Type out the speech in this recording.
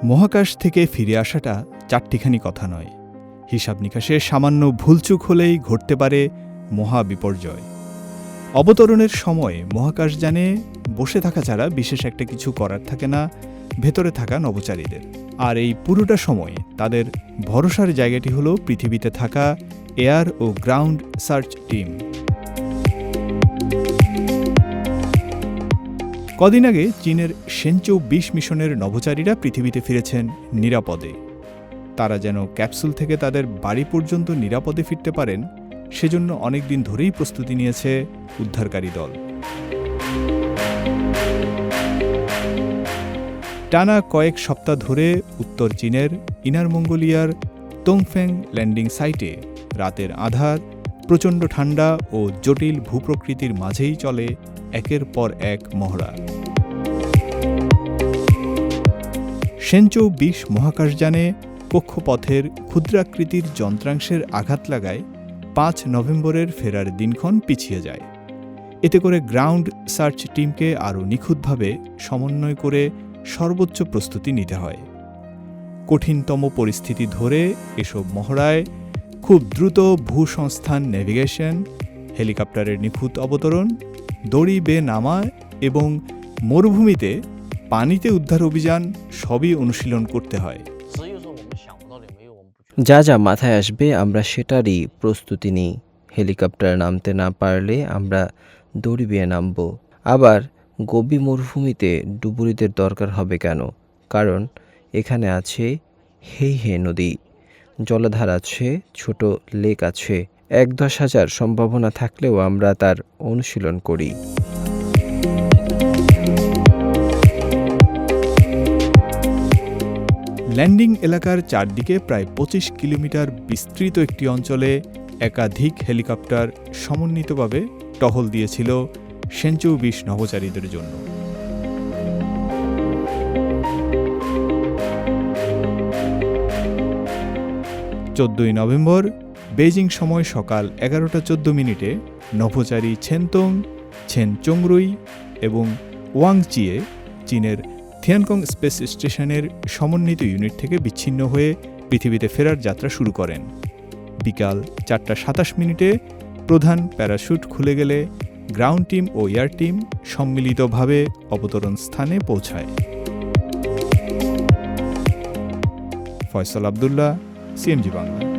মহাকাশ থেকে ফিরে আসাটা চারটিখানি কথা নয়। হিসাব নিকাশে সামান্য ভুলচুক হলেই ঘটতে পারে মহা বিপর্যয়। অবতরণের সময় মহাকাশযানে বসে থাকা ছাড়া বিশেষ একটা কিছু করার থাকে না ভেতরে থাকা নভোচারীদের। আর এই পুরোটা সময় তাদের ভরসার জায়গাটি হলো পৃথিবীতে থাকা এয়ার ও গ্রাউন্ড সার্চ টিম। কদিন আগে চীনের শেনচৌ ২০ মিশনের নভোচারীরা পৃথিবীতে ফিরেছেন নিরাপদে। তারা যেন ক্যাপসুল থেকে তাদের বাড়ি পর্যন্ত নিরাপদে ফিরতে পারেন সেজন্য অনেক দিন ধরেই প্রস্তুতি নিয়েছে উদ্ধারকারী দল। টানা কয়েক সপ্তাহ ধরে উত্তর চীনের ইনার মঙ্গোলিয়ার তোংফেং ল্যান্ডিং সাইটে রাতের আঁধার, প্রচণ্ড ঠান্ডা ও জটিল ভূপ্রকৃতির মাঝেই চলে একের পর এক মহড়া। শেনচৌ ২০ মহাকাশযানে কক্ষপথের ক্ষুদ্রাকৃতির যন্ত্রাংশের আঘাত লাগায় ৫ নভেম্বরের ফেরার দিনক্ষণ পিছিয়ে যায়। এতে করে গ্রাউন্ড সার্চ টিমকে আরও নিখুঁতভাবে সমন্বয় করে সর্বোচ্চ প্রস্তুতি নিতে হয়। কঠিনতম পরিস্থিতি ধরে এসব মহড়ায় খুব দ্রুত ভূসংস্থান নেভিগেশন, হেলিকপ্টারের নিখুঁত অবতরণ, দড়ি বেয়ে নামা এবং মরুভূমিতে পানিতে উদ্ধার অভিযান সবই অনুশীলন করতে হয়। যা যা মাথায় আসবে আমরা সেটারই প্রস্তুতি নিই। হেলিকপ্টার নামতে না পারলে আমরা দড়ি বেয়ে নামব। আবার গোবি মরুভূমিতে ডুবুরিদের দরকার হবে কেন? কারণ এখানে আছে হেইহে নদী, জলাধার আছে, ছোট লেক আছে। ১-১০,০০০ সম্ভাবনা থাকলেও আমরা তার অনুশীলন করি। ল্যান্ডিং এলাকার চারদিকে প্রায় ২৫ কিলোমিটার বিস্তৃত একটি অঞ্চলে একাধিক হেলিকপ্টার সমন্বিতভাবে টহল দিয়েছিল শেনচৌ ২০ নভোচারীদের জন্য। চোদ্দই নভেম্বর বেইজিং সময় সকাল ১১টা ১৪ নভোচারী ছেনতং, ছেন চংরুই এবং ওয়াংচিয়ে চীনের থিয়ানকং স্পেস স্টেশনের সমন্বিত ইউনিট থেকে বিচ্ছিন্ন হয়ে পৃথিবীতে ফেরার যাত্রা শুরু করেন। বিকাল ৪টা ২৭ প্রধান প্যারাশুট খুলে গেলে গ্রাউন্ড টিম ও এয়ার টিম সম্মিলিতভাবে অবতরণ স্থানে পৌঁছায়। ফয়সাল আব্দুল্লাহ, সিএমজি বাংলা।